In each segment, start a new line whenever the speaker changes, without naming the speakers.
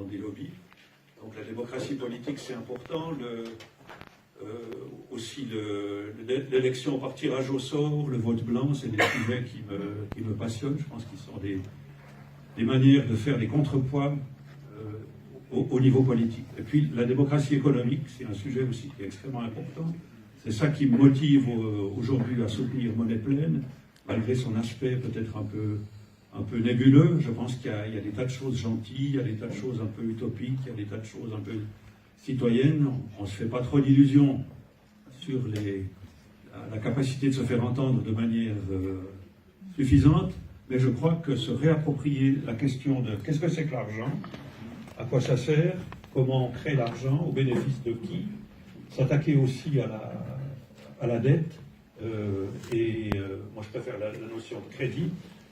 des lobbies. Donc la démocratie politique, c'est important. Aussi l'élection par tirage au sort, le vote blanc, c'est des sujets qui me passionnent. Je pense qu'ils sont des manières de faire des contrepoids au niveau politique. Et puis la démocratie économique, c'est un sujet aussi qui est extrêmement important. C'est ça qui me motive aujourd'hui à soutenir Monnaie Pleine, malgré son aspect peut-être un peu nébuleux. Je pense qu'il y a des tas de choses gentilles, il y a des tas de choses un peu utopiques, il y a des tas de choses un peu citoyennes. On ne se fait pas trop d'illusions sur la capacité de se faire entendre de manière suffisante, mais je crois que se réapproprier la question de qu'est-ce que c'est que l'argent, à quoi ça sert, comment on crée l'argent, au bénéfice de qui, s'attaquer aussi à la dette, moi je préfère la notion de crédit,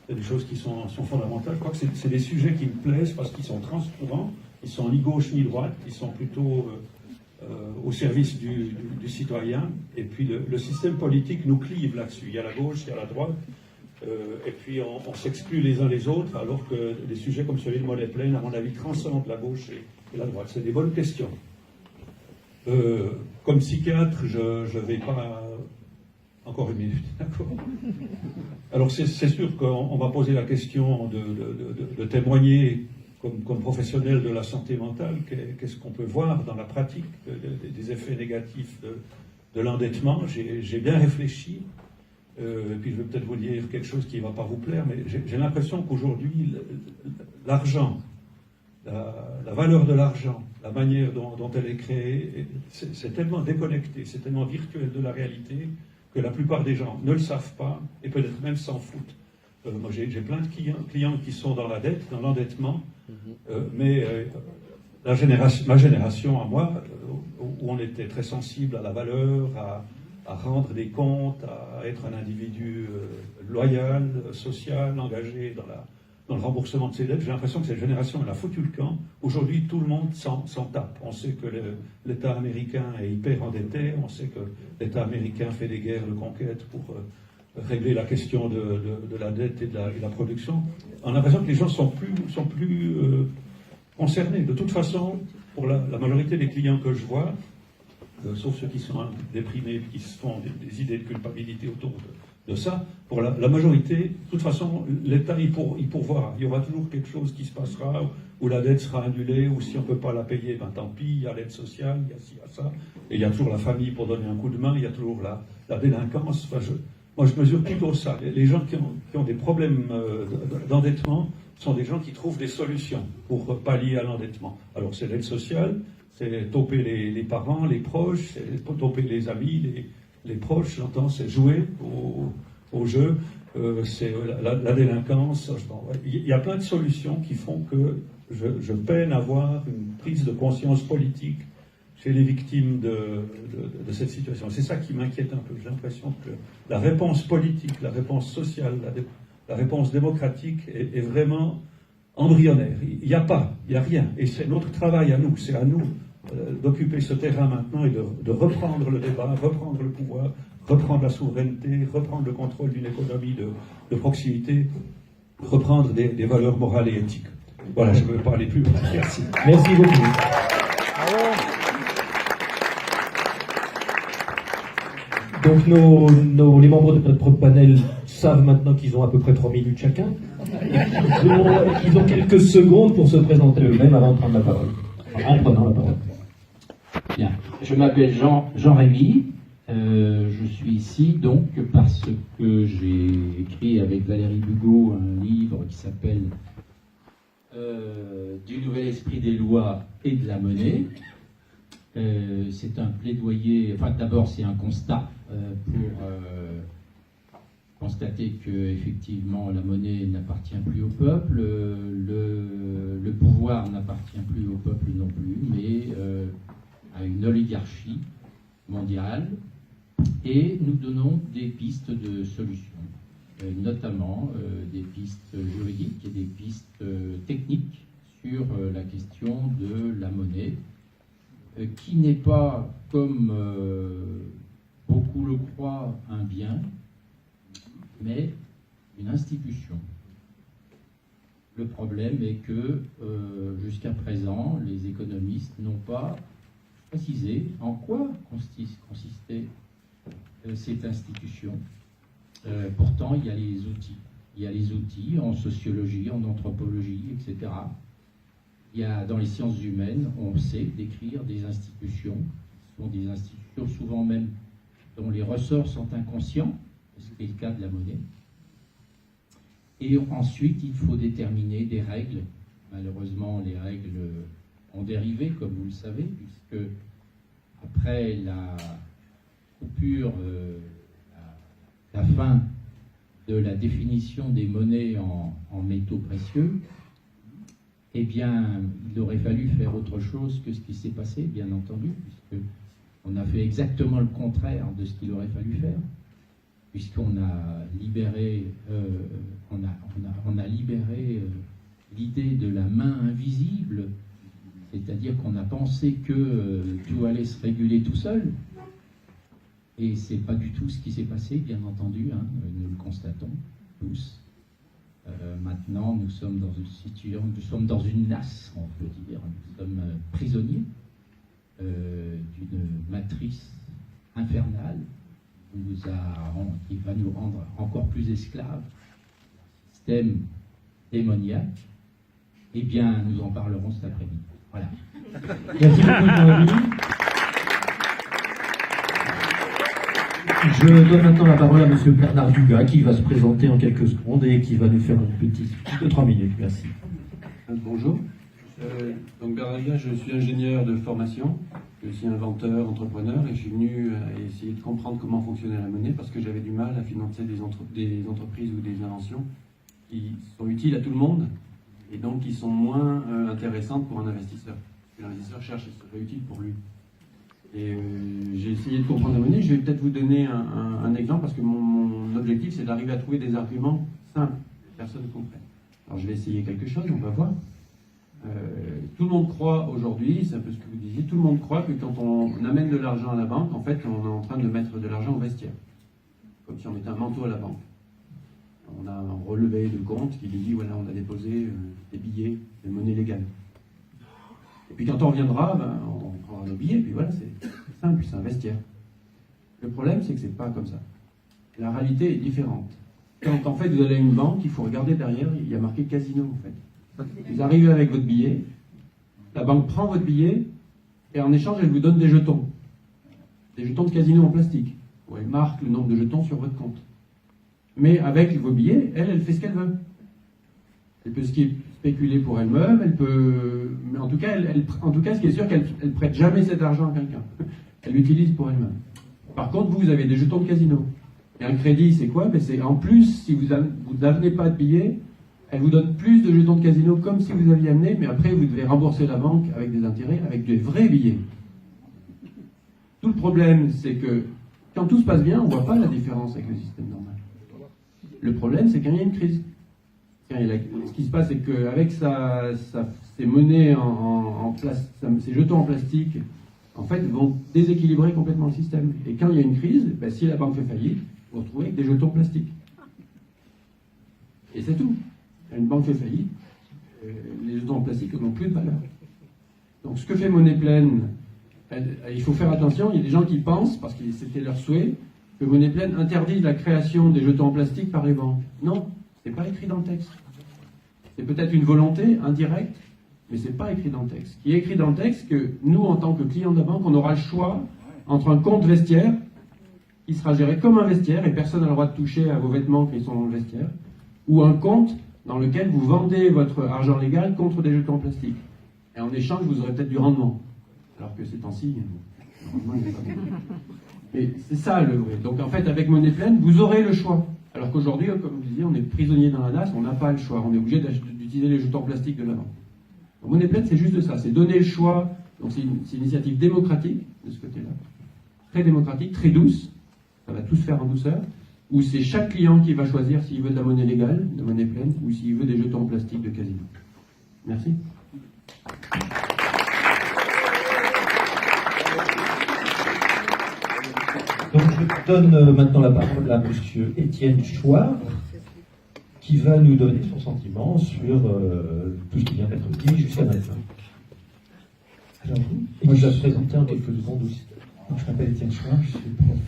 c'est des choses qui sont fondamentales. Je crois que c'est des sujets qui me plaisent parce qu'ils sont transparents, ils sont ni gauche ni droite, ils sont plutôt au service du citoyen, et puis le système politique nous clive là-dessus. Il y a la gauche, il y a la droite, et puis on s'exclut les uns les autres, alors que des sujets comme celui de Monnaie Pleine, à mon avis, transcendent la gauche et la droite. C'est des bonnes questions. Comme psychiatre, je ne vais pas... Encore une minute, d'accord. Alors c'est sûr qu'on va poser la question de témoigner comme professionnel de la santé mentale, qu'est-ce qu'on peut voir dans la pratique des effets négatifs de l'endettement. J'ai bien réfléchi, et puis je vais peut-être vous dire quelque chose qui ne va pas vous plaire, mais j'ai l'impression qu'aujourd'hui, l'argent, la valeur de l'argent, la manière dont elle est créée, c'est tellement déconnecté, c'est tellement virtuel de la réalité que la plupart des gens ne le savent pas et peut-être même s'en foutent. Moi, j'ai plein de clients qui sont dans la dette, dans l'endettement, mais ma génération à moi, où on était très sensible à la valeur, à rendre des comptes, à être un individu loyal, social, engagé dans le remboursement de ses dettes, j'ai l'impression que cette génération, elle a foutu le camp. Aujourd'hui, tout le monde s'en tape. On sait que l'État américain est hyper endetté, on sait que l'État américain fait des guerres de conquête pour régler la question de la dette et de la production. On a l'impression que les gens sont plus concernés. De toute façon, pour la majorité des clients que je vois, sauf ceux qui sont déprimés, qui se font des idées de culpabilité autour de ça, pour la majorité, de toute façon, l'État il pourvoira. Il y aura toujours quelque chose qui se passera, où la dette sera annulée, ou si on ne peut pas la payer, ben tant pis, il y a l'aide sociale, il y a ci, il y a ça, et il y a toujours la famille pour donner un coup de main, il y a toujours la délinquance. Enfin, moi, je mesure plutôt ça. Les gens qui ont des problèmes d'endettement sont des gens qui trouvent des solutions pour pallier à l'endettement. Alors, c'est l'aide sociale, c'est toper les parents, les proches, c'est toper les amis, les proches, j'entends, c'est jouer au jeu, c'est la délinquance. Il y a plein de solutions qui font que je peine à voir une prise de conscience politique chez les victimes de cette situation. C'est ça qui m'inquiète un peu. J'ai l'impression que la réponse politique, la réponse sociale, la réponse démocratique est vraiment embryonnaire. Il n'y a rien. Et c'est notre travail à nous, c'est à nous d'occuper ce terrain maintenant et de reprendre le débat, reprendre le pouvoir, reprendre la souveraineté, reprendre le contrôle d'une économie de proximité, reprendre des valeurs morales et éthiques. Voilà, je ne veux pas aller plus loin. Merci.
Merci beaucoup. Donc les membres de notre panel savent maintenant qu'ils ont à peu près 3 minutes chacun. Ils ont quelques secondes pour se présenter eux-mêmes avant de prendre la parole. En prenant la parole.
Bien. Je m'appelle Jean-Rémy. Je suis ici donc parce que j'ai écrit avec Valérie Bugeaud un livre qui s'appelle Du nouvel esprit des lois et de la monnaie. C'est un plaidoyer, enfin d'abord c'est un constat pour constater que effectivement la monnaie n'appartient plus au peuple, le pouvoir n'appartient plus au peuple non plus, mais à une oligarchie mondiale, et nous donnons des pistes de solutions, notamment des pistes juridiques et des pistes techniques sur la question de la monnaie, qui n'est pas, comme beaucoup le croient, un bien, mais une institution. Le problème est que jusqu'à présent, les économistes n'ont pas précisé en quoi consistait cette institution. Pourtant, il y a les outils. Il y a les outils en sociologie, en anthropologie, etc. Il y a, dans les sciences humaines, on sait décrire des institutions, qui sont des institutions souvent même dont les ressorts sont inconscients, ce qui est le cas de la monnaie. Et ensuite, il faut déterminer des règles. Malheureusement, les règles ont dérivé, comme vous le savez, puisque après la coupure, la fin de la définition des monnaies en métaux précieux, eh bien, il aurait fallu faire autre chose que ce qui s'est passé, bien entendu, puisqu'on a fait exactement le contraire de ce qu'il aurait fallu faire, puisqu'on a libéré, on a libéré l'idée de la main invisible, c'est-à-dire qu'on a pensé que tout allait se réguler tout seul, et c'est pas du tout ce qui s'est passé, bien entendu, hein, nous le constatons tous. Maintenant, nous sommes dans une situation, nous sommes dans une nasse, on peut dire, nous sommes prisonniers d'une matrice infernale qui va nous rendre encore plus esclaves, système démoniaque. Eh bien, nous en parlerons cet après-midi. Voilà.
Merci beaucoup, Jean-Élie. Je donne maintenant la parole à M. Bernard Dugas, qui va se présenter en quelques secondes et qui va nous faire une petite speech de 3 minutes. Merci.
Bonjour. Donc Bernard Dugas, je suis ingénieur de formation, je suis inventeur, entrepreneur, et je suis venu essayer de comprendre comment fonctionnait la monnaie parce que j'avais du mal à financer des entreprises ou des inventions qui sont utiles à tout le monde et donc qui sont moins intéressantes pour un investisseur. L'investisseur cherche ce qui serait utile pour lui. Et j'ai essayé de comprendre la monnaie. Je vais peut-être vous donner un exemple parce que mon objectif c'est d'arriver à trouver des arguments simples que personne ne comprenne. Alors je vais essayer quelque chose, on va voir. Tout le monde croit aujourd'hui, c'est un peu ce que vous disiez, tout le monde croit que quand on amène de l'argent à la banque, en fait on est en train de mettre de l'argent au vestiaire. Comme si on mettait un manteau à la banque. On a un relevé de compte qui nous dit voilà, on a déposé des billets, des monnaies légales. Et puis quand on reviendra, on prendra nos billets, puis voilà, c'est simple, c'est un vestiaire. Le problème, c'est que c'est pas comme ça. La réalité est différente. Quand en fait vous allez à une banque, il faut regarder derrière, il y a marqué casino en fait. Vous arrivez avec votre billet, la banque prend votre billet, et en échange, elle vous donne des jetons. Des jetons de casino en plastique, où elle marque le nombre de jetons sur votre compte. Mais avec vos billets, elle fait ce qu'elle veut. Elle peut spéculer pour elle-même, elle peut... Mais en tout cas, ce qui est sûr, qu'elle ne prête jamais cet argent à quelqu'un. Elle l'utilise pour elle-même. Par contre, vous avez des jetons de casino. Et un crédit, c'est quoi? C'est en plus, si vous n'amenez pas de billets, elle vous donne plus de jetons de casino comme si vous aviez amené, mais après, vous devez rembourser la banque avec des intérêts, avec des vrais billets. Tout le problème, c'est que quand tout se passe bien, on ne voit pas la différence avec le système normal. Le problème, c'est quand il y a une crise. Ce qui se passe, c'est qu'avec ces monnaies ces jetons en plastique, en fait, vont déséquilibrer complètement le système. Et quand il y a une crise, si la banque fait faillite, vous vous retrouvez avec des jetons plastiques. Et c'est tout. Quand une banque fait faillite, les jetons en plastique n'ont plus de valeur. Donc ce que fait Monnaie Pleine, il faut faire attention, il y a des gens qui pensent, parce que c'était leur souhait, que Monnaie Pleine interdise la création des jetons en plastique par les banques. Non, c'est pas écrit dans le texte. C'est peut-être une volonté indirecte, mais c'est pas écrit dans le texte. Ce qui est écrit dans le texte, que nous, en tant que clients de la banque, on aura le choix entre un compte vestiaire, qui sera géré comme un vestiaire, et personne n'a le droit de toucher à vos vêtements qui sont dans le vestiaire, ou un compte dans lequel vous vendez votre argent légal contre des jetons en plastique. Et en échange, vous aurez peut-être du rendement. Alors que ces temps-ci, le rendement, il n'est pas bon. Et c'est ça le vrai. Donc en fait, avec Monnaie Pleine, vous aurez le choix. Alors qu'aujourd'hui, comme vous disiez, on est prisonnier dans la nasse, on n'a pas le choix. On est obligé d'utiliser les jetons en plastique de la banque. Donc Monnaie Pleine, c'est juste ça. C'est donner le choix. Donc c'est une initiative démocratique, de ce côté-là. Très démocratique, très douce. Ça va tout se faire en douceur. Où c'est chaque client qui va choisir s'il veut de la monnaie légale, de Monnaie Pleine, ou s'il veut des jetons en plastique de casino. Merci.
Donc je donne maintenant la parole à M. Étienne Chouard, qui va nous donner son sentiment sur tout ce qui vient d'être dit jusqu'à maintenant.
Alors,
Et qui va se présenter en quelques secondes aussi.
donc, je m'appelle Étienne Chouin, je suis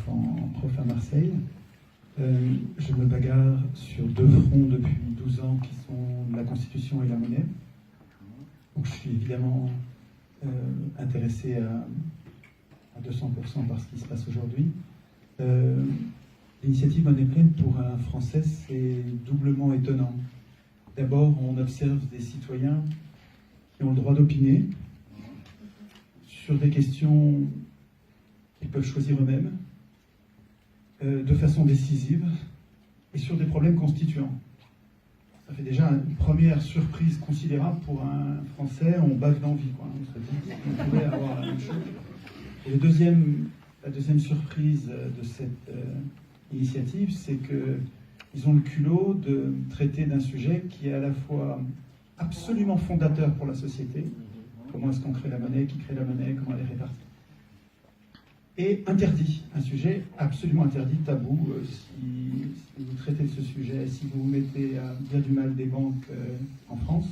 prof à Marseille. Je me bagarre sur 2 fronts depuis 12 ans qui sont la Constitution et la monnaie. Donc je suis évidemment intéressé à 200% par ce qui se passe aujourd'hui. L'initiative Monnaie Pleine pour un Français, c'est doublement étonnant. D'abord, on observe des citoyens qui ont le droit d'opiner sur des questions qu'ils peuvent choisir eux-mêmes, de façon décisive, et sur des problèmes constituants. Ça fait déjà une première surprise considérable pour un Français. On bave d'envie, quoi. On se dit qu'on pourrait avoir la même chose. Et la deuxième surprise de cette initiative, c'est qu'ils ont le culot de traiter d'un sujet qui est à la fois absolument fondateur pour la société. Comment est-ce qu'on crée la monnaie, qui crée la monnaie, comment elle est répartie. Et interdit, un sujet absolument interdit, tabou. Si vous traitez de ce sujet, si vous vous mettez à dire du mal des banques en France,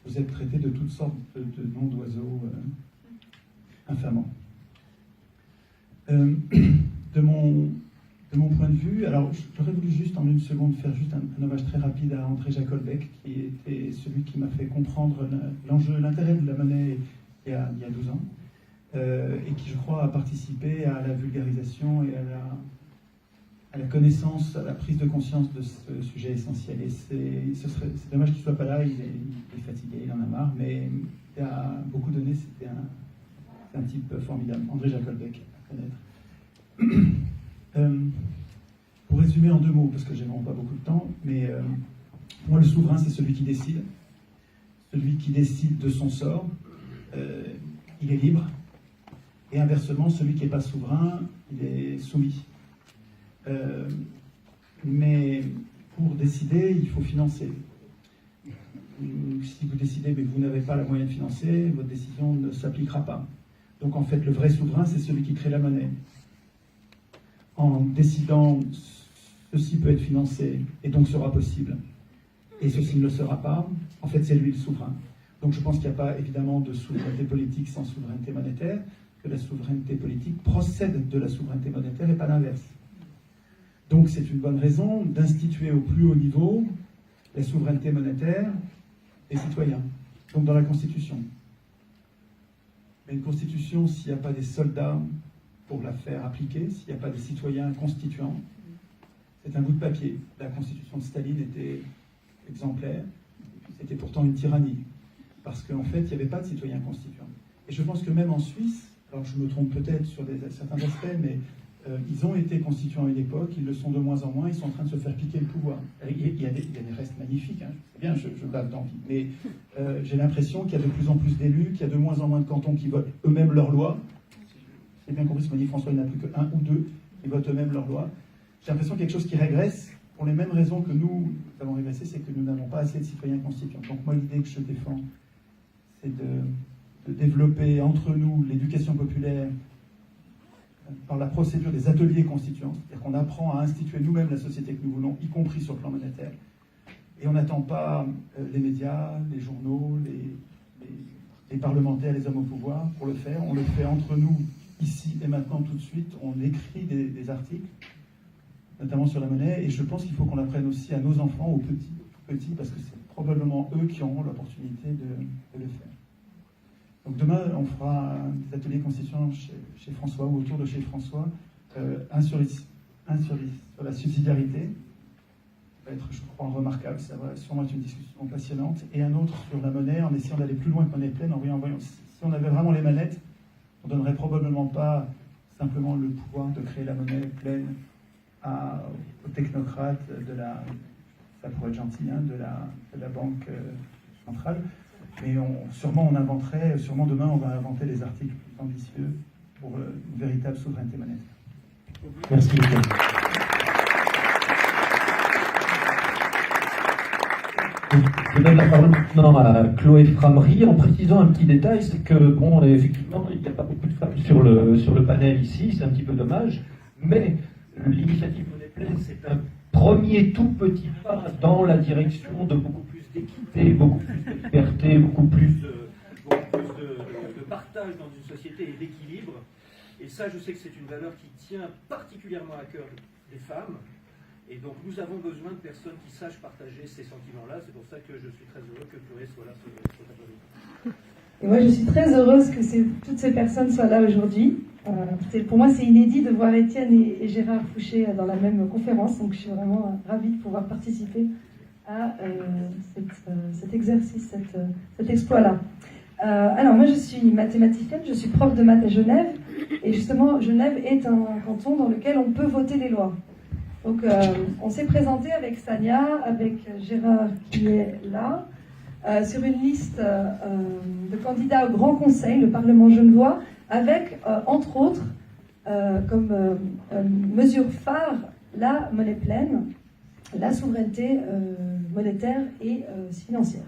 vous êtes traité de toutes sortes de noms d'oiseaux infamants. De mon point de vue, alors j'aurais voulu juste en une seconde faire juste un hommage très rapide à André Jacolbec, qui était celui qui m'a fait comprendre l'intérêt de la monnaie il y a 12 ans. Et qui, je crois, a participé à la vulgarisation et à la connaissance, à la prise de conscience de ce sujet essentiel. Et c'est dommage qu'il ne soit pas là, il est fatigué, il en a marre, mais il a beaucoup donné, c'était un type formidable, André Jacolbec, à connaître. Pour résumer en 2 mots, parce que j'ai vraiment pas beaucoup de temps, mais pour moi, le souverain, c'est celui qui décide de son sort, il est libre. Et inversement, celui qui n'est pas souverain, il est soumis. Mais pour décider, il faut financer. Si vous décidez mais que vous n'avez pas la moyen de financer, votre décision ne s'appliquera pas. Donc en fait, le vrai souverain, c'est celui qui crée la monnaie. En décidant, ceci peut être financé et donc sera possible, et ceci ne le sera pas, en fait, c'est lui le souverain. Donc je pense qu'il n'y a pas évidemment de souveraineté politique sans souveraineté monétaire, que la souveraineté politique procède de la souveraineté monétaire et pas l'inverse. Donc c'est une bonne raison d'instituer au plus haut niveau la souveraineté monétaire des citoyens, donc dans la Constitution. Mais une Constitution, s'il n'y a pas des soldats pour la faire appliquer, s'il n'y a pas des citoyens constituants, c'est un bout de papier. La Constitution de Staline était exemplaire, c'était pourtant une tyrannie, parce qu'en fait, il n'y avait pas de citoyens constituants. Et je pense que même en Suisse, alors je me trompe peut-être sur certains aspects, mais ils ont été constituants à une époque, ils le sont de moins en moins, ils sont en train de se faire piquer le pouvoir. Il y a des restes magnifiques, hein, c'est bien, je bave d'envie, mais j'ai l'impression qu'il y a de plus en plus d'élus, qu'il y a de moins en moins de cantons qui votent eux-mêmes leurs lois. J'ai bien compris ce que m'a dit François, il n'y en a plus que 1 ou 2 qui votent eux-mêmes leurs lois. J'ai l'impression qu'il y a quelque chose qui régresse, pour les mêmes raisons que nous avons régressé, c'est que nous n'avons pas assez de citoyens constituants. Donc moi, l'idée que je défends, c'est de développer entre nous l'éducation populaire par la procédure des ateliers constituants, c'est-à-dire qu'on apprend à instituer nous-mêmes la société que nous voulons, y compris sur le plan monétaire. Et on n'attend pas les médias, les journaux, les parlementaires, les hommes au pouvoir pour le faire. On le fait entre nous, ici et maintenant, tout de suite. On écrit des articles, notamment sur la monnaie, et je pense qu'il faut qu'on apprenne aussi à nos enfants, aux petits, parce que c'est probablement eux qui auront l'opportunité de le faire. Donc demain, on fera des ateliers constituants chez François, ou autour de chez François, un sur la subsidiarité, ça va être, je crois, remarquable, ça va sûrement être une discussion passionnante, et un autre sur la monnaie, en essayant d'aller plus loin que Monnaie Pleine, en voyant, si on avait vraiment les manettes, on ne donnerait probablement pas simplement le pouvoir de créer la monnaie pleine aux technocrates ça pourrait être gentil, hein, de la banque centrale. Mais sûrement demain on va inventer des articles plus ambitieux pour une véritable souveraineté monétaire.
Merci beaucoup. Je donne la parole maintenant à Chloé Framery en précisant un petit détail, c'est que, bon, effectivement, il n'y a pas beaucoup de femmes sur le panel ici, c'est un petit peu dommage, mais l'initiative Monnaie Pleine, c'est un premier tout petit pas dans la direction de beaucoup plus d'équité, beaucoup plus de liberté, beaucoup plus de partage dans une société et d'équilibre. Et ça, je sais que c'est une valeur qui tient particulièrement à cœur des femmes. Et donc, nous avons besoin de personnes qui sachent partager ces sentiments-là. C'est pour ça que je suis très heureux que Chloé soit là ce après-midi.
Et moi, je suis très heureuse que toutes ces personnes soient là aujourd'hui. Pour moi, c'est inédit de voir Étienne et Gérard Fouché dans la même conférence. Donc, je suis vraiment ravie de pouvoir participer à cet exercice, cet exploit-là. Alors, moi, je suis mathématicienne, je suis prof de maths à Genève. Et justement, Genève est un canton dans lequel on peut voter des lois. Donc, on s'est présenté avec Sania, avec Gérard qui est là, sur une liste de candidats au Grand Conseil, le Parlement genevois, avec, entre autres, comme mesure phare, la monnaie pleine, la souveraineté monétaire et financière.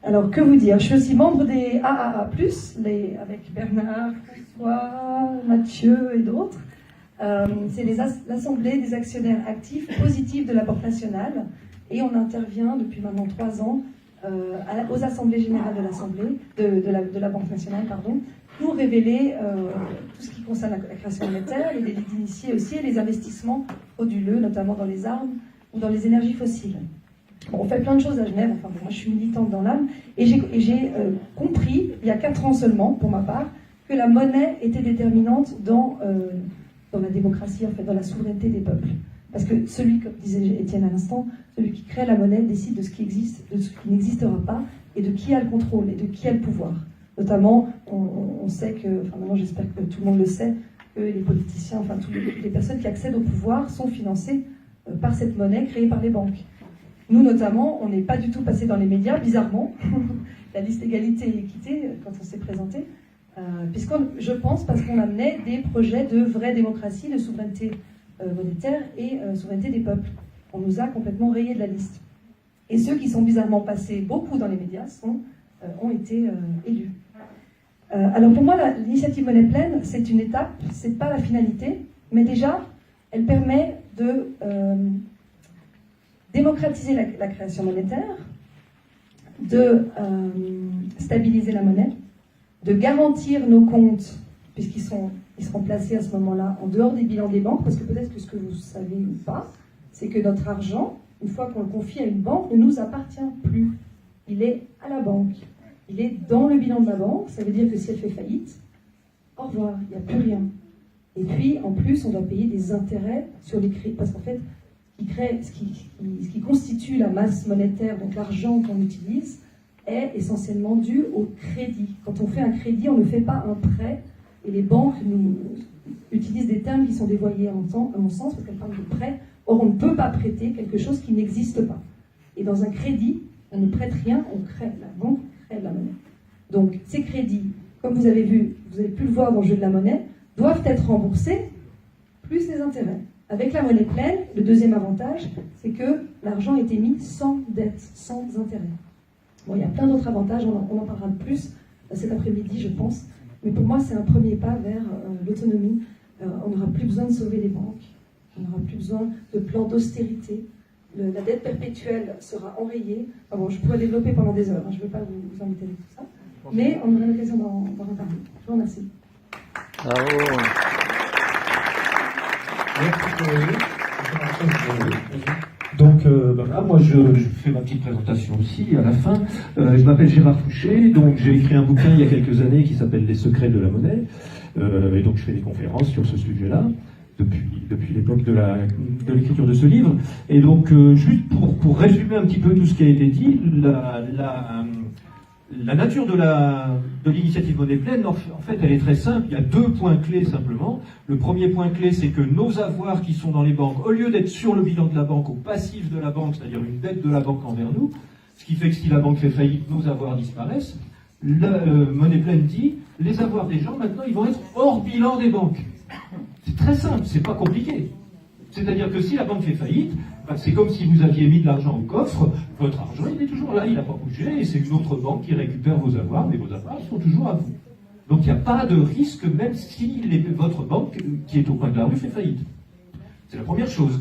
Alors, que vous dire? Je suis aussi membre des AAA+, avec Bernard, François, Mathieu et d'autres. C'est l'Assemblée des actionnaires actifs positifs de la Banque nationale. Et on intervient depuis maintenant 3 ans aux assemblées générales de la Banque nationale, pour révéler tout ce qui concerne la création monétaire, les délits d'initiés aussi, et les investissements frauduleux, notamment dans les armes ou dans les énergies fossiles. Bon, on fait plein de choses à Genève, enfin, moi je suis militante dans l'âme, et j'ai compris, il y a 4 ans seulement, pour ma part, que la monnaie était déterminante dans la démocratie, en fait, dans la souveraineté des peuples. Parce que celui, comme disait Étienne à l'instant, celui qui crée la monnaie décide de ce qui existe, de ce qui n'existera pas, et de qui a le contrôle, et de qui a le pouvoir. Notamment, on sait que, enfin maintenant j'espère que tout le monde le sait, que les politiciens, enfin toutes les personnes qui accèdent au pouvoir sont financées par cette monnaie créée par les banques. Nous notamment, on n'est pas du tout passé dans les médias, bizarrement, la liste égalité et équité, quand on s'est présenté, je pense parce qu'on amenait des projets de vraie démocratie, de souveraineté monétaire et souveraineté des peuples. On nous a complètement rayés de la liste. Et ceux qui sont bizarrement passés beaucoup dans les médias ont été élus. Alors pour moi, l'initiative Monnaie Pleine, c'est une étape, c'est pas la finalité, mais déjà, elle permet de démocratiser la création monétaire, de stabiliser la monnaie, de garantir nos comptes, puisqu'ils seront placés à ce moment-là en dehors des bilans des banques, parce que peut-être que ce que vous savez ou pas, c'est que notre argent, une fois qu'on le confie à une banque, ne nous appartient plus. Il est à la banque. Il est dans le bilan de la banque. Ça veut dire que si elle fait faillite, au revoir, il n'y a plus rien. Et puis, en plus, on doit payer des intérêts sur les crédits. Parce qu'en fait, ce qui constitue la masse monétaire, donc l'argent qu'on utilise, est essentiellement dû au crédit. Quand on fait un crédit, on ne fait pas un prêt. Et les banques nous utilisent des termes qui sont dévoyés à mon sens, parce qu'elles parlent de prêt. Or, on ne peut pas prêter quelque chose qui n'existe pas. Et dans un crédit, on ne prête rien, on crée. La banque crée de la monnaie. Donc, ces crédits, comme vous avez vu, vous avez pu le voir dans le jeu de la monnaie, doivent être remboursés, plus les intérêts. Avec la monnaie pleine, le deuxième avantage, c'est que l'argent est émis sans dette, sans intérêt. Bon, il y a plein d'autres avantages, on en parlera de plus cet après-midi, je pense. Mais pour moi, c'est un premier pas vers l'autonomie. On n'aura plus besoin de sauver les banques. On n'aura plus besoin de plans d'austérité. La dette perpétuelle sera enrayée. Enfin bon, je pourrais développer pendant des heures. Je ne vais pas vous embêter avec tout ça. Mais on aura l'occasion d'en reparler. Je vous remercie.
Bravo.
Donc, voilà, moi je fais ma petite présentation aussi à la fin. Je m'appelle Gérard Fouché, donc j'ai écrit un bouquin il y a quelques années qui s'appelle Les secrets de la monnaie. Et donc je fais des conférences sur ce sujet-là depuis l'époque de l'écriture de ce livre. Et donc, juste pour résumer un petit peu tout ce qui a été dit, la nature de l'initiative Monnaie Pleine, en fait, elle est très simple. Il y a 2 points clés simplement. Le premier point clé, c'est que nos avoirs qui sont dans les banques, au lieu d'être sur le bilan de la banque, au passif de la banque, c'est-à-dire une dette de la banque envers nous, ce qui fait que si la banque fait faillite, nos avoirs disparaissent, Monnaie Pleine dit, les avoirs des gens, maintenant, ils vont être hors bilan des banques. C'est très simple, c'est pas compliqué. C'est-à-dire que si la banque fait faillite, c'est comme si vous aviez mis de l'argent au coffre, votre argent il est toujours là, il n'a pas bougé, et c'est une autre banque qui récupère vos avoirs, mais vos avoirs sont toujours à vous. Donc il n'y a pas de risque, même si votre banque, qui est au coin de la rue, fait faillite. C'est la première chose.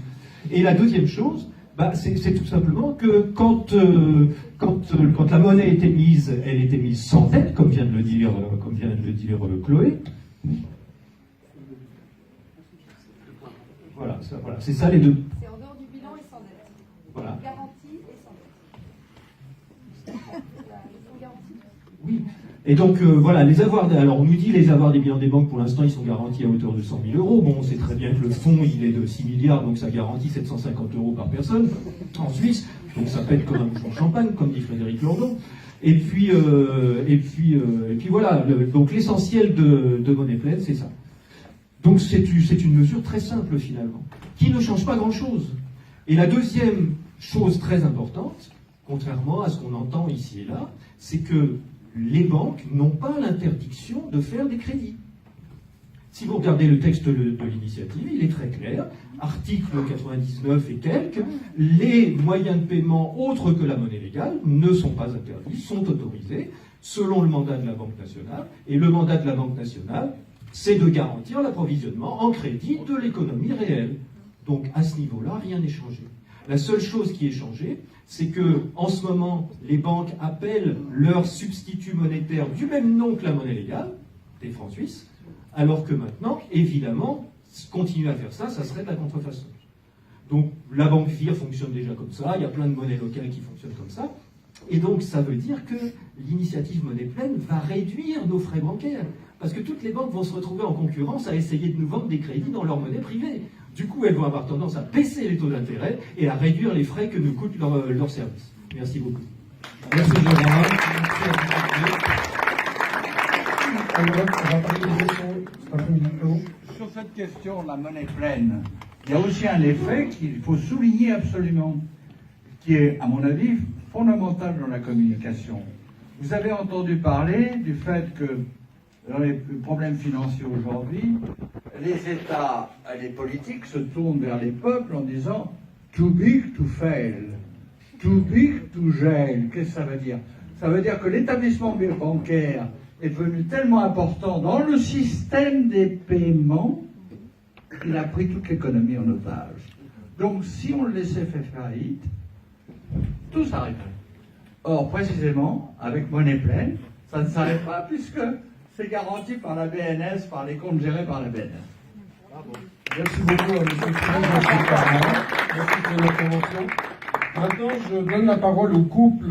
Et la deuxième chose, c'est tout simplement que quand la monnaie était mise, elle était mise sans dette, comme vient de le dire Chloé. Voilà, c'est ça les deux.
C'est en dehors du bilan et sans dette.
Voilà.
Garantie et sans dette. Ils sont garantis.
Oui. Et donc, voilà, les avoirs, alors on nous dit les avoirs des bilans des banques, pour l'instant, ils sont garantis à hauteur de 100 000 euros. Bon, on sait très bien que le fonds, il est de 6 milliards, donc ça garantit 750 euros par personne en Suisse. Donc ça pète comme un bouchon de champagne, comme dit Frédéric Lourdon. Et puis voilà, donc l'essentiel de Monnaie Pleine, c'est ça. Donc c'est une mesure très simple, finalement, qui ne change pas grand-chose. Et la deuxième chose très importante, contrairement à ce qu'on entend ici et là, c'est que les banques n'ont pas l'interdiction de faire des crédits. Si vous regardez le texte de l'initiative, il est très clair. Article 99 et quelques, les moyens de paiement autres que la monnaie légale ne sont pas interdits, sont autorisés, selon le mandat de la Banque nationale. Et le mandat de la Banque nationale, c'est de garantir l'approvisionnement en crédit de l'économie réelle. Donc à ce niveau-là, rien n'est changé. La seule chose qui est changée, c'est que en ce moment, les banques appellent leur substitut monétaire du même nom que la monnaie légale, des francs suisses, alors que maintenant, évidemment, continuer à faire ça, ça serait de la contrefaçon. Donc la banque FIR fonctionne déjà comme ça, il y a plein de monnaies locales qui fonctionnent comme ça, et donc ça veut dire que l'initiative Monnaie Pleine va réduire nos frais bancaires, parce que toutes les banques vont se retrouver en concurrence à essayer de nous vendre des crédits dans leur monnaie privée. Du coup, elles vont avoir tendance à baisser les taux d'intérêt et à réduire les frais que nous coûtent leurs services. Merci beaucoup.
Merci Gérard. Alors, on va parler des questions cet après-midi.
Sur cette question de la monnaie pleine, il y a aussi un effet qu'il faut souligner absolument, qui est, à mon avis, fondamental dans la communication. Vous avez entendu parler du fait que dans les problèmes financiers aujourd'hui, les États et les politiques se tournent vers les peuples en disant « too big to fail »,« too big to jail ». Qu'est-ce que ça veut dire? Ça veut dire que l'établissement bancaire est devenu tellement important dans le système des paiements qu'il a pris toute l'économie en otage. Donc si on le laissait faire faillite, tout s'arrêterait. Or, précisément, avec Monnaie Pleine, ça ne s'arrête pas puisque c'est garanti par la BNS, par les comptes gérés par la BNS.
Bravo. Merci beaucoup à M. Frédéric Lourdon. Merci pour l'intervention. Maintenant, je donne la parole au couple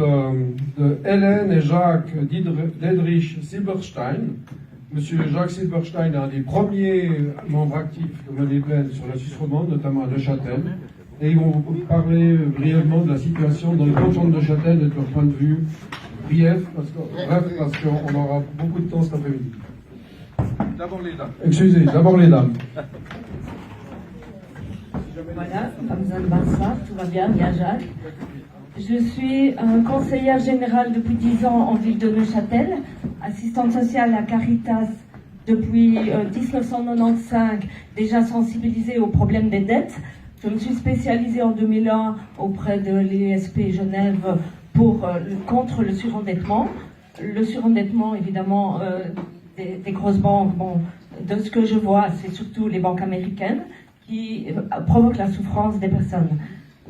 de Hélène et Jacques Diedrich Silberstein. Monsieur Jacques Silberstein est un des premiers membres actifs de Monnaie Pleine sur la Suisse romande, notamment à Neuchâtel. Et ils vont vous parler brièvement de la situation dans le canton de Neuchâtel et de leur point de vue bref, parce qu'on aura beaucoup de temps cet après-midi. D'abord les dames. Excusez, d'abord les dames.
Voilà, pas besoin de bonsoir, tout va bien, bien Jacques. Je suis conseillère générale depuis 10 ans en ville de Neuchâtel, assistante sociale à Caritas depuis 1995, déjà sensibilisée aux problèmes des dettes. Je me suis spécialisée en 2001 auprès de l'ESP Genève contre le surendettement. Le surendettement, évidemment, des grosses banques, bon, de ce que je vois, c'est surtout les banques américaines qui provoquent la souffrance des personnes.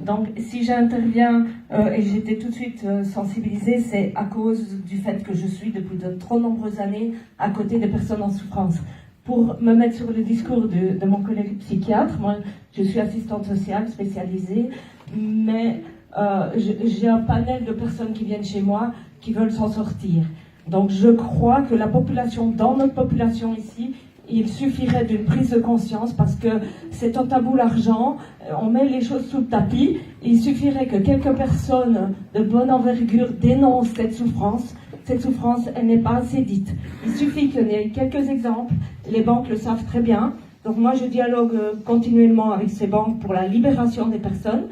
Donc, si j'interviens et j'étais tout de suite sensibilisée, c'est à cause du fait que je suis depuis de trop nombreuses années à côté des personnes en souffrance. Pour me mettre sur le discours de mon collègue psychiatre, moi, je suis assistante sociale spécialisée, mais j'ai un panel de personnes qui viennent chez moi qui veulent s'en sortir. Donc, je crois que la population, dans notre population ici, il suffirait d'une prise de conscience parce que c'est un tabou l'argent, on met les choses sous le tapis. Il suffirait que quelques personnes de bonne envergure dénoncent cette souffrance. Cette souffrance, elle n'est pas assez dite. Il suffit qu'il y ait quelques exemples, les banques le savent très bien. Donc moi je dialogue continuellement avec ces banques pour la libération des personnes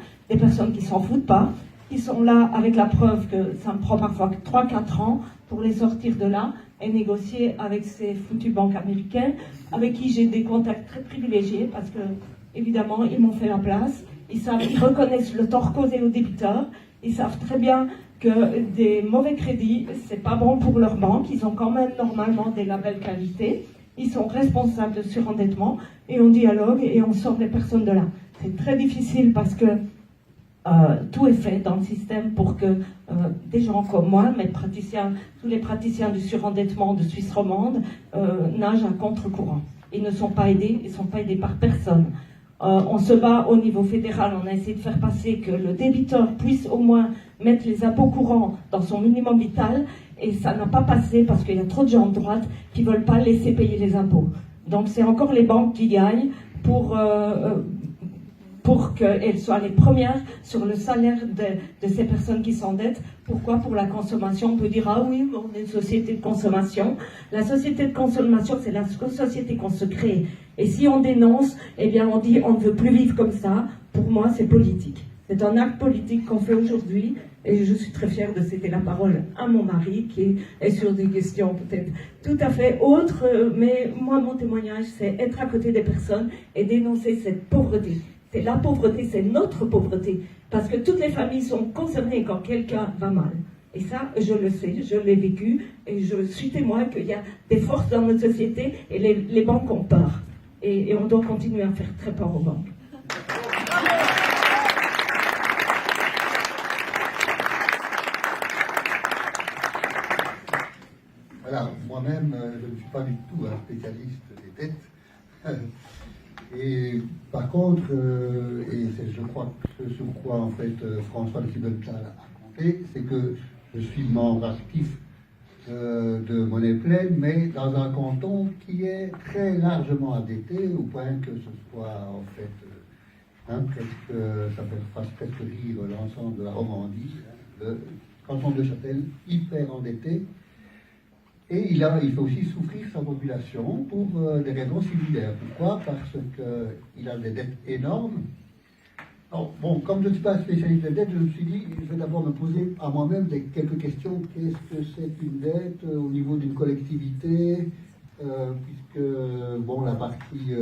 qui s'en foutent pas, qui sont là avec la preuve que ça me prend parfois 3-4 ans pour les sortir de là et négocier avec ces foutues banques américaines, avec qui j'ai des contacts très privilégiés, parce que, évidemment, ils m'ont fait la place, ils reconnaissent le tort causé aux débiteurs, ils savent très bien que des mauvais crédits, c'est pas bon pour leur banque, ils ont quand même normalement des labels qualité, ils sont responsables de surendettement, et on dialogue et on sort les personnes de là. c'est très difficile parce que tout est fait dans le système pour que des gens comme moi, mes praticiens, tous les praticiens du surendettement de Suisse romande, nagent à contre-courant. Ils ne sont pas aidés, ils ne sont pas aidés par personne. On se bat au niveau fédéral, on a essayé de faire passer que le débiteur puisse au moins mettre les impôts courants dans son minimum vital, et ça n'a pas passé parce qu'il y a trop de gens de droite qui ne veulent pas laisser payer les impôts. Donc c'est encore les banques qui gagnent pour qu'elles soient les premières sur le salaire de ces personnes qui s'endettent. Pourquoi? Pour la consommation. On peut dire, ah oui, mais on est une société de consommation. La société de consommation, c'est la société qu'on se crée. Et si on dénonce, eh bien on dit, on ne veut plus vivre comme ça. Pour moi, c'est politique. C'est un acte politique qu'on fait aujourd'hui. Et je suis très fière de céder la parole à mon mari, qui est sur des questions peut-être tout à fait autres. Mais moi, mon témoignage, c'est être à côté des personnes et dénoncer cette pauvreté. C'est la pauvreté, c'est notre pauvreté. Parce que toutes les familles sont concernées quand quelqu'un va mal. Et ça, je le sais, je l'ai vécu. Et je suis témoin qu'il y a des forces dans notre société et les banques ont peur. Et on doit continuer à faire très peur aux banques.
Voilà, moi-même, je ne suis pas du tout un spécialiste des dettes. Et par contre, et c'est je crois ce sur quoi en fait François de Siebenthal a compté, c'est que je suis membre actif de Monnaie Pleine, mais dans un canton qui est très largement endetté, au point que ce soit en fait ça fasse presque rire l'ensemble de la Romandie, le canton de Châtel hyper endetté. Et il fait aussi souffrir sa population pour des raisons similaires. Pourquoi? Parce qu'il a des dettes énormes. Alors, bon, comme je ne suis pas spécialiste des dettes, je me suis dit, je vais d'abord me poser à moi-même quelques questions. Qu'est-ce que c'est qu'une dette au niveau d'une collectivité? Puisque, bon, la partie,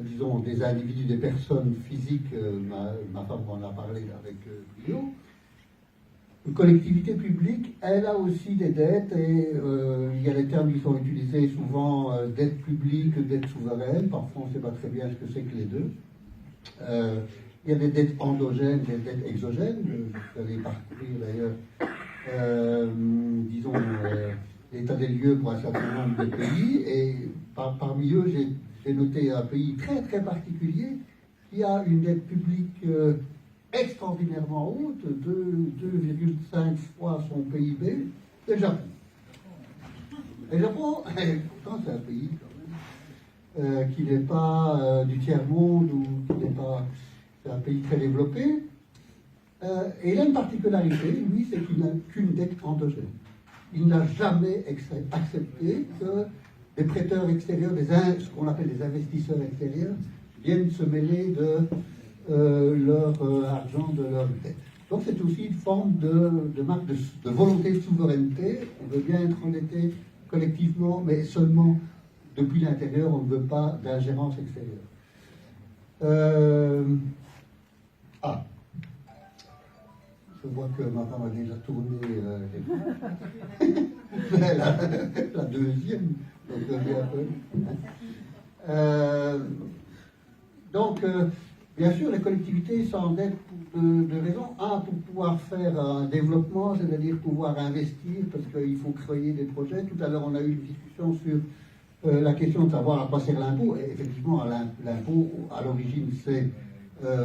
disons, des individus, des personnes physiques, ma femme en a parlé avec brio. Une collectivité publique, elle a aussi des dettes et il y a des termes qui sont utilisés souvent, dette publique, dette souveraine. Parfois, on ne sait pas très bien ce que c'est que les deux. Il y a des dettes endogènes, des dettes exogènes. Je vais les parcourir d'ailleurs, disons, l'état des lieux pour un certain nombre de pays. Et parmi eux, j'ai noté un pays très très particulier qui a une dette publique extraordinairement haute, 2,5 fois son PIB, c'est le Japon. Et le Japon, pourtant c'est un pays quand même, qui n'est pas du tiers-monde, ou qui n'est pas... C'est un pays très développé. Et il a une particularité, lui, c'est qu'il n'a qu'une dette endogène. Il n'a jamais accepté que des prêteurs extérieurs, ce qu'on appelle des investisseurs extérieurs, viennent se mêler de leur argent, de leur dette. Donc c'est aussi une forme de marque de volonté de souveraineté. On veut bien être endetté collectivement, mais seulement depuis l'intérieur, on ne veut pas d'ingérence extérieure. Je vois que ma femme a déjà tourné la deuxième, donc je vais un peu. Donc, bien sûr, les collectivités s'endettent pour deux raisons. Un, pour pouvoir faire un développement, c'est-à-dire pouvoir investir, parce qu'il faut créer des projets. Tout à l'heure, on a eu une discussion sur la question de savoir à quoi sert l'impôt. Et effectivement, l'impôt, à l'origine, c'est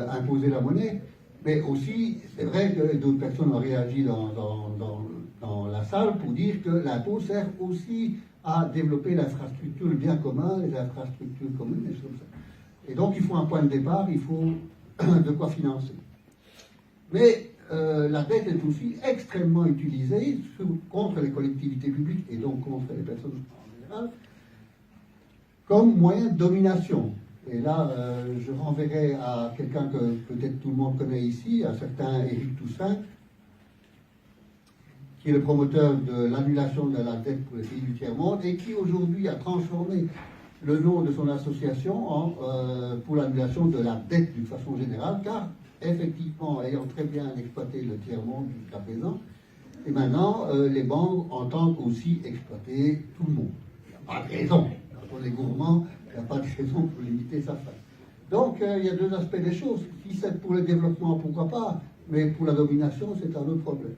imposer la monnaie. Mais aussi, c'est vrai que d'autres personnes ont réagi dans la salle pour dire que l'impôt sert aussi à développer l'infrastructure, le bien commun, les infrastructures communes, des choses comme ça. Et donc, il faut un point de départ, il faut de quoi financer. Mais la dette est aussi extrêmement utilisée contre les collectivités publiques et donc contre les personnes en général comme moyen de domination. Et là, je renverrai à quelqu'un que peut-être tout le monde connaît ici, un certain Éric Toussaint, qui est le promoteur de l'annulation de la dette pour les pays du tiers-monde et qui aujourd'hui a transformé le nom de son association pour l'annulation de la dette d'une façon générale, car effectivement, ayant très bien exploité le tiers-monde jusqu'à présent, et maintenant, les banques entendent aussi exploiter tout le monde. Il n'y a pas de raison. Quand on est gourmand, il n'y a pas de raison pour limiter sa faim. Donc, il y a deux aspects des choses. Si c'est pour le développement, pourquoi pas, mais pour la domination, c'est un autre problème.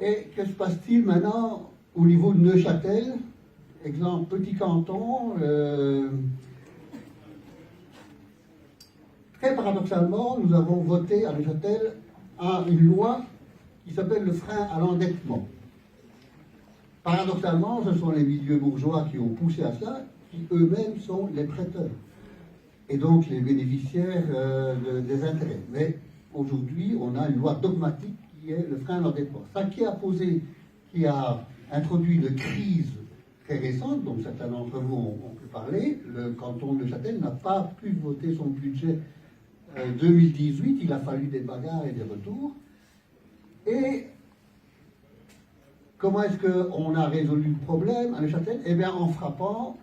Et que se passe-t-il maintenant au niveau de Neuchâtel? Exemple, petit canton. Très paradoxalement, nous avons voté à Neuchâtel une loi qui s'appelle le frein à l'endettement. Paradoxalement, ce sont les milieux bourgeois qui ont poussé à cela, qui eux-mêmes sont les prêteurs, et donc les bénéficiaires des intérêts. Mais aujourd'hui, on a une loi dogmatique qui est le frein à l'endettement. Ça qui a introduit une crise très récente, dont certains d'entre vous ont pu parler. Le canton de Neuchâtel n'a pas pu voter son budget 2018, il a fallu des bagarres et des retours. Et comment est-ce qu'on a résolu le problème à Neuchâtel? Eh bien, en frappant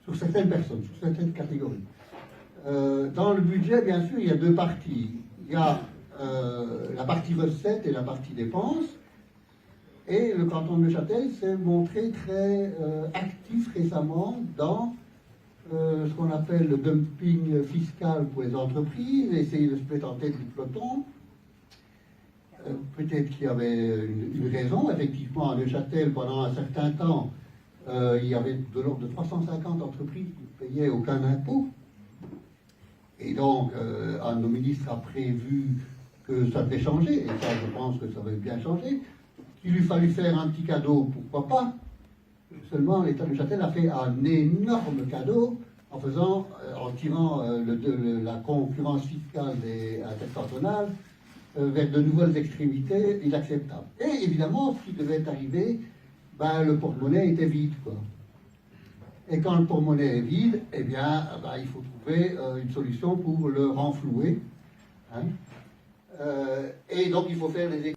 sur certaines personnes, sur certaines catégories. Dans le budget, bien sûr, il y a deux parties. Il y a la partie recettes et la partie dépenses. Et le canton de Neuchâtel s'est montré très actif récemment dans ce qu'on appelle le dumping fiscal pour les entreprises, essayer de se mettre en tête du peloton. Peut-être qu'il y avait une raison. Effectivement, à Neuchâtel, pendant un certain temps, il y avait de l'ordre de 350 entreprises qui ne payaient aucun impôt. Et donc, un de nos ministres a prévu que ça devait changer, et ça, je pense que ça va bien changer. Il lui fallut faire un petit cadeau, pourquoi pas. Seulement, l'État de Neuchâtel a fait un énorme cadeau en tirant la concurrence fiscale intercantonale vers de nouvelles extrémités inacceptables. Et évidemment, ce qui devait arriver, le porte-monnaie était vide, quoi. Et quand le porte-monnaie est vide, eh bien, il faut trouver une solution pour le renflouer. Hein. Et donc, il faut faire des